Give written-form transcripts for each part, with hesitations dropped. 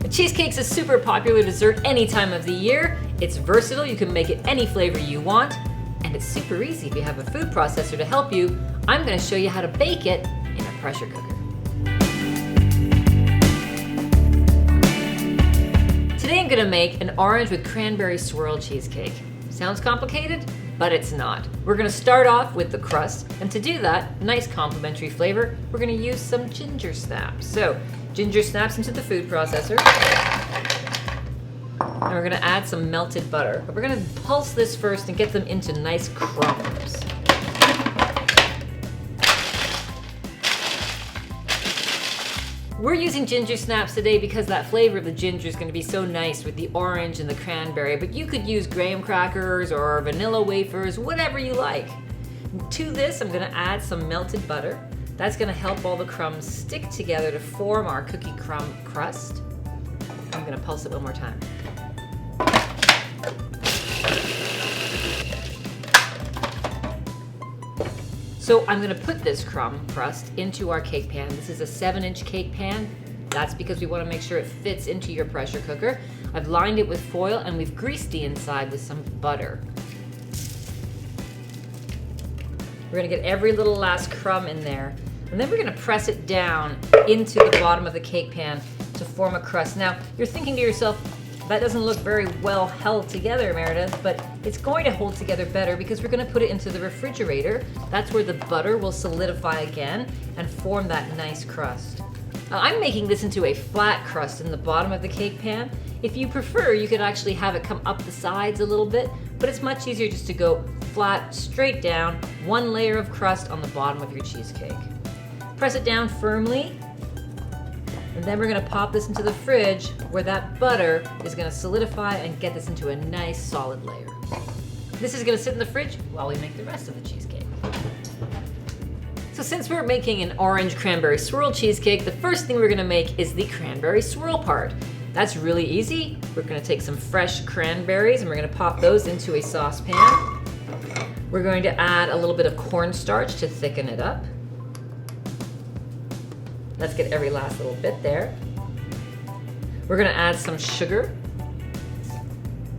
A cheesecake's a super popular dessert any time of the year. It's versatile, you can make it any flavor you want, and it's super easy if you have a food processor to help you. I'm going to show you how to bake it in a pressure cooker. Today I'm going to make an orange with cranberry swirl cheesecake. Sounds complicated? But it's not. We're going to start off with the crust, and to do that, nice complementary flavor, we're going to use some ginger snaps. So, ginger snaps into the food processor, and we're going to add some melted butter. But we're going to pulse this first and get them into nice crumbs. We're using ginger snaps today because that flavor of the ginger is going to be so nice with the orange and the cranberry, but you could use graham crackers or vanilla wafers, whatever you like. To this, I'm going to add some melted butter. That's going to help all the crumbs stick together to form our cookie crumb crust. I'm going to pulse it one more time. So I'm going to put this crumb crust into our cake pan. This is a 7-inch cake pan. That's because we want to make sure it fits into your pressure cooker. I've lined it with foil and we've greased the inside with some butter. We're going to get every little last crumb in there, and then we're going to press it down into the bottom of the cake pan to form a crust. Now, you're thinking to yourself, that doesn't look very well held together, Meredith, but it's going to hold together better because we're going to put it into the refrigerator. That's where the butter will solidify again and form that nice crust. Now, I'm making this into a flat crust in the bottom of the cake pan. If you prefer, you could actually have it come up the sides a little bit, but it's much easier just to go flat, straight down, one layer of crust on the bottom of your cheesecake. Press it down firmly, and then we're going to pop this into the fridge where that butter is going to solidify and get this into a nice solid layer. This is going to sit in the fridge while we make the rest of the cheesecake. So since we're making an orange cranberry swirl cheesecake, the first thing we're going to make is the cranberry swirl part. That's really easy. We're going to take some fresh cranberries and we're going to pop those into a saucepan. We're going to add a little bit of cornstarch to thicken it up. Let's get every last little bit there. We're going to add some sugar.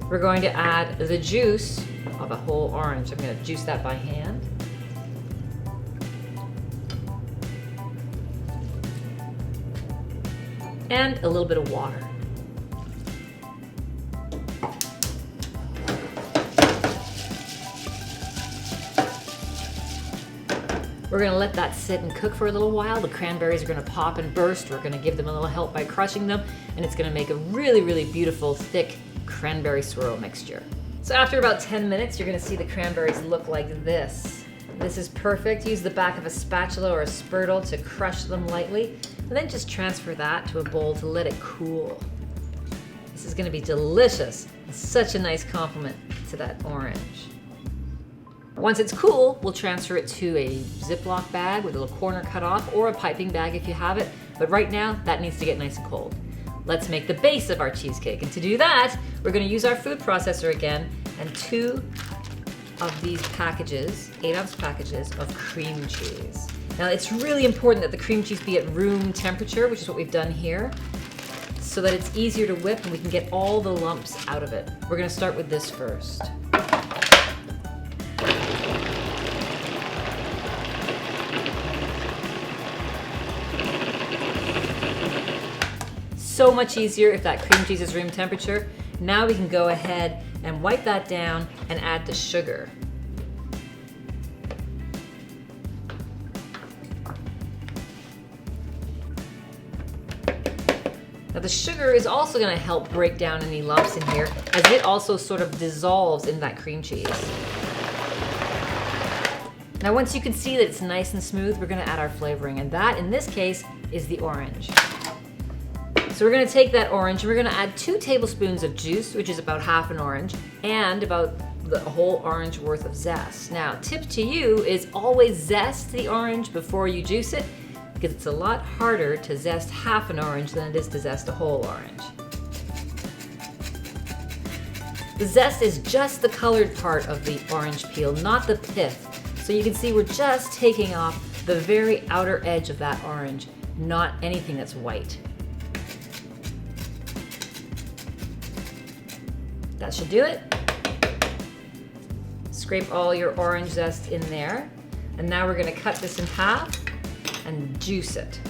We're going to add the juice of a whole orange. I'm going to juice that by hand. And a little bit of water. We're going to let that sit and cook for a little while. The cranberries are going to pop and burst. We're going to give them a little help by crushing them, and it's going to make a really, really beautiful, thick cranberry swirl mixture. So after about 10 minutes, you're going to see the cranberries look like this. This is perfect. Use the back of a spatula or a spurtle to crush them lightly, and then just transfer that to a bowl to let it cool. This is going to be delicious. It's such a nice complement to that orange. Once it's cool, we'll transfer it to a Ziploc bag with a little corner cut off, or a piping bag if you have it. But right now, that needs to get nice and cold. Let's make the base of our cheesecake. And to do that, we're going to use our food processor again and 2 of these packages, 8-ounce packages of cream cheese. Now, it's really important that the cream cheese be at room temperature, which is what we've done here, so that it's easier to whip and we can get all the lumps out of it. We're going to start with this first. So much easier if that cream cheese is room temperature. Now we can go ahead and wipe that down and add the sugar. Now the sugar is also going to help break down any lumps in here, as it also sort of dissolves in that cream cheese. Now once you can see that it's nice and smooth, we're going to add our flavoring, and that in this case is the orange. So we're going to take that orange and we're going to add 2 tablespoons of juice, which is about half an orange, and about a whole orange worth of zest. Now, tip to you is always zest the orange before you juice it, because it's a lot harder to zest half an orange than it is to zest a whole orange. The zest is just the colored part of the orange peel, not the pith. So you can see we're just taking off the very outer edge of that orange, not anything that's white. That should do it. Scrape all your orange zest in there. And now we're gonna cut this in half and juice it.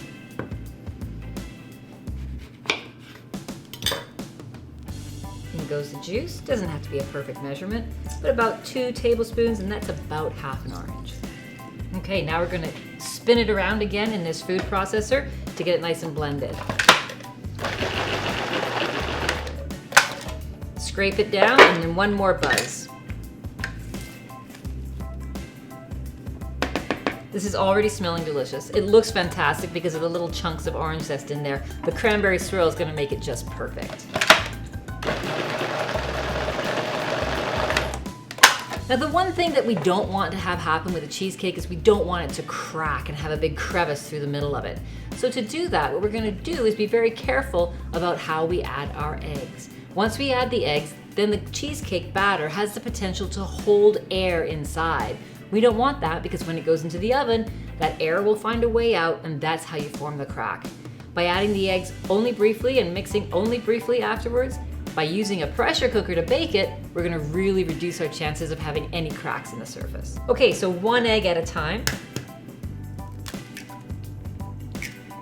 In goes the juice. Doesn't have to be a perfect measurement, but about 2 tablespoons, and that's about half an orange. Okay, now we're gonna spin it around again in this food processor to get it nice and blended. Scrape it down, and then one more buzz. This is already smelling delicious. It looks fantastic because of the little chunks of orange zest in there. The cranberry swirl is gonna make it just perfect. Now the one thing that we don't want to have happen with a cheesecake is we don't want it to crack and have a big crevice through the middle of it. So to do that, what we're gonna do is be very careful about how we add our eggs. Once we add the eggs, then the cheesecake batter has the potential to hold air inside. We don't want that because when it goes into the oven, that air will find a way out, and that's how you form the crack. By adding the eggs only briefly and mixing only briefly afterwards, by using a pressure cooker to bake it, we're gonna really reduce our chances of having any cracks in the surface. Okay, so 1 egg at a time.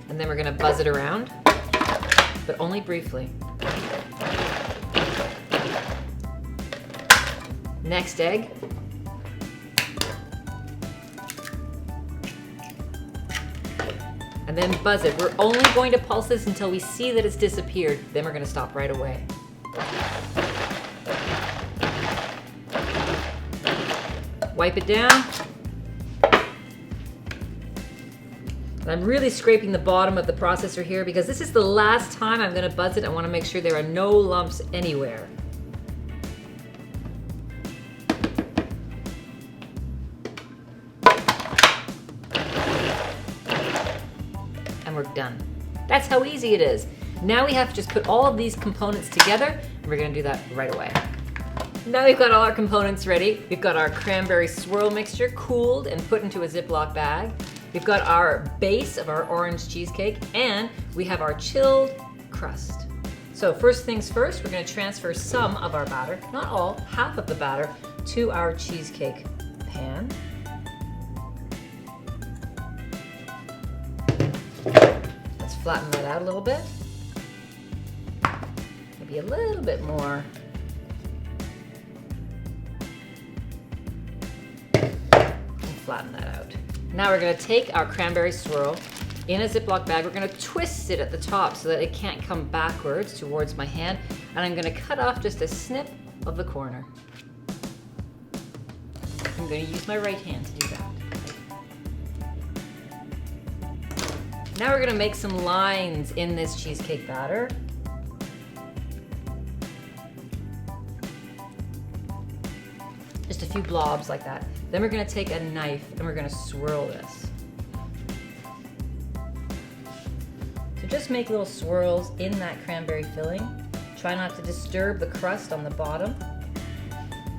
And then we're gonna buzz it around, but only briefly. Next egg. And then buzz it. We're only going to pulse this until we see that it's disappeared. Then we're gonna stop right away. Wipe it down. And I'm really scraping the bottom of the processor here because this is the last time I'm gonna buzz it. I wanna make sure there are no lumps anywhere. And we're done. That's how easy it is. Now we have to just put all of these components together, and we're gonna do that right away. Now we've got all our components ready. We've got our cranberry swirl mixture cooled and put into a Ziploc bag. We've got our base of our orange cheesecake, and we have our chilled crust. So first things first, we're gonna transfer some of our batter, not all, half of the batter, to our cheesecake pan. Let's flatten that out a little bit. Maybe a little bit more. Flatten that out. Now we're gonna take our cranberry swirl in a Ziploc bag. We're gonna twist it at the top so that it can't come backwards towards my hand. And I'm gonna cut off just a snip of the corner. I'm gonna use my right hand to do that. Now we're gonna make some lines in this cheesecake batter. Just a few blobs like that. Then we're gonna take a knife and we're gonna swirl this. So just make little swirls in that cranberry filling. Try not to disturb the crust on the bottom.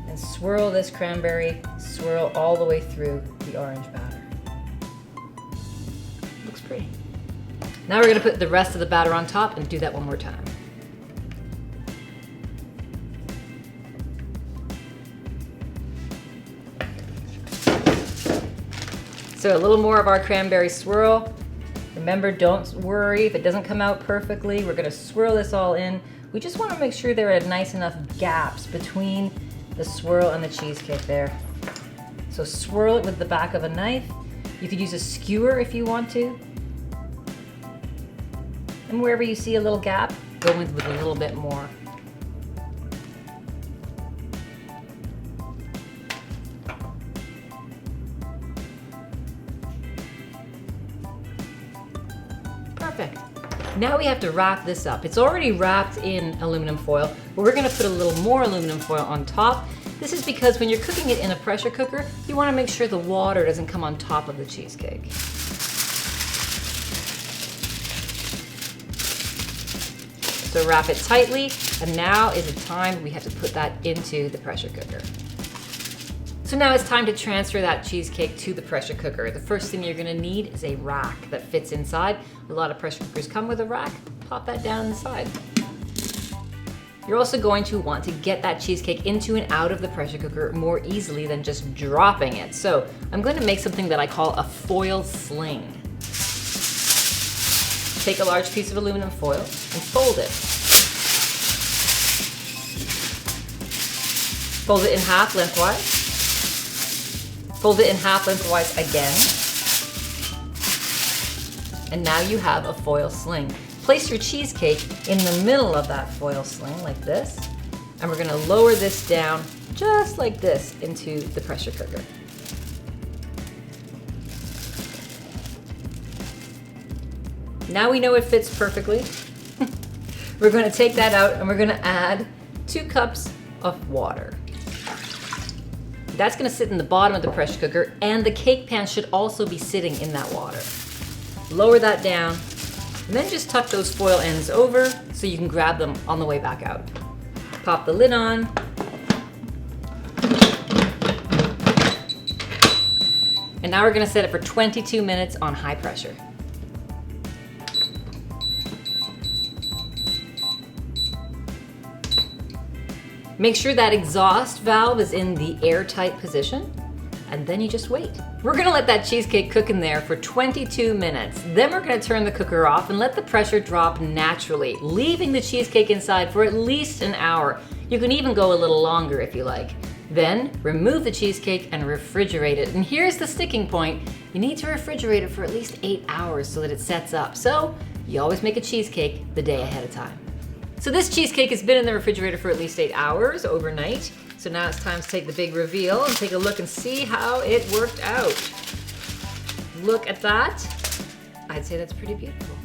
And swirl this cranberry swirl all the way through the orange batter. Looks pretty. Now we're gonna put the rest of the batter on top and do that one more time. So a little more of our cranberry swirl. Remember, don't worry if it doesn't come out perfectly. We're gonna swirl this all in. We just wanna make sure there are nice enough gaps between the swirl and the cheesecake there. So swirl it with the back of a knife. You could use a skewer if you want to. And wherever you see a little gap, go with a little bit more. Perfect. Now we have to wrap this up. It's already wrapped in aluminum foil, but we're gonna put a little more aluminum foil on top. This is because when you're cooking it in a pressure cooker, you wanna make sure the water doesn't come on top of the cheesecake. So wrap it tightly, and now is the time we have to put that into the pressure cooker. So now it's time to transfer that cheesecake to the pressure cooker. The first thing you're gonna need is a rack that fits inside. A lot of pressure cookers come with a rack. Pop that down inside. You're also going to want to get that cheesecake into and out of the pressure cooker more easily than just dropping it. So I'm going to make something that I call a foil sling. Take a large piece of aluminum foil and fold it. Fold it in half lengthwise. Fold it in half lengthwise again. And now you have a foil sling. Place your cheesecake in the middle of that foil sling like this. And we're gonna lower this down just like this into the pressure cooker. Now we know it fits perfectly. We're gonna take that out and we're gonna add 2 cups of water. That's gonna sit in the bottom of the pressure cooker, and the cake pan should also be sitting in that water. Lower that down, and then just tuck those foil ends over so you can grab them on the way back out. Pop the lid on. And now we're gonna set it for 22 minutes on high pressure. Make sure that exhaust valve is in the airtight position, and then you just wait. We're gonna let that cheesecake cook in there for 22 minutes. Then we're gonna turn the cooker off and let the pressure drop naturally, leaving the cheesecake inside for at least an hour. You can even go a little longer if you like. Then remove the cheesecake and refrigerate it. And here's the sticking point. You need to refrigerate it for at least 8 hours so that it sets up. So you always make a cheesecake the day ahead of time. So this cheesecake has been in the refrigerator for at least 8 hours overnight. So now it's time to take the big reveal and take a look and see how it worked out. Look at that. I'd say that's pretty beautiful.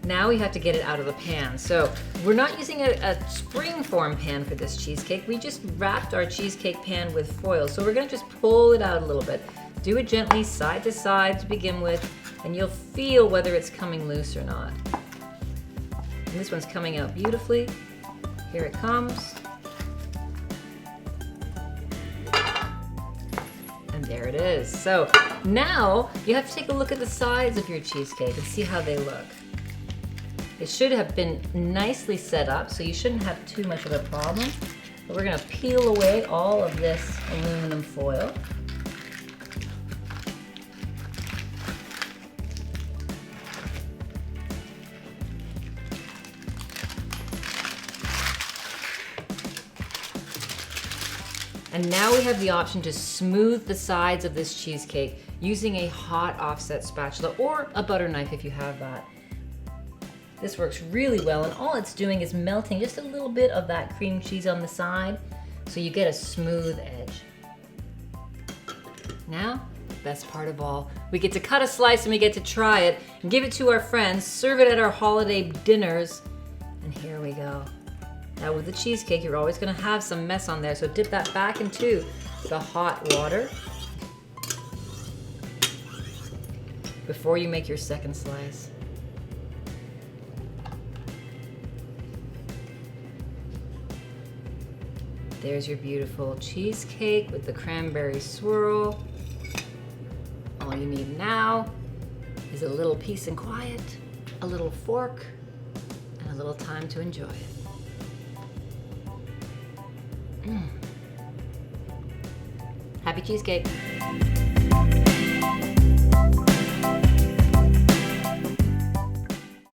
Now we have to get it out of the pan. So we're not using a springform pan for this cheesecake. We just wrapped our cheesecake pan with foil. So we're gonna just pull it out a little bit. Do it gently side to side to begin with, and you'll feel whether it's coming loose or not. And this one's coming out beautifully. Here it comes. And there it is. So now you have to take a look at the sides of your cheesecake and see how they look. It should have been nicely set up, so you shouldn't have too much of a problem. But we're gonna peel away all of this aluminum foil. And now we have the option to smooth the sides of this cheesecake using a hot offset spatula or a butter knife if you have that. This works really well, and all it's doing is melting just a little bit of that cream cheese on the side so you get a smooth edge. Now, best part of all, we get to cut a slice and we get to try it and give it to our friends, serve it at our holiday dinners, and here we go. Now with the cheesecake, you're always gonna have some mess on there, so dip that back into the hot water before you make your second slice. There's your beautiful cheesecake with the cranberry swirl. All you need now is a little peace and quiet, a little fork, and a little time to enjoy it. Happy cheesecake.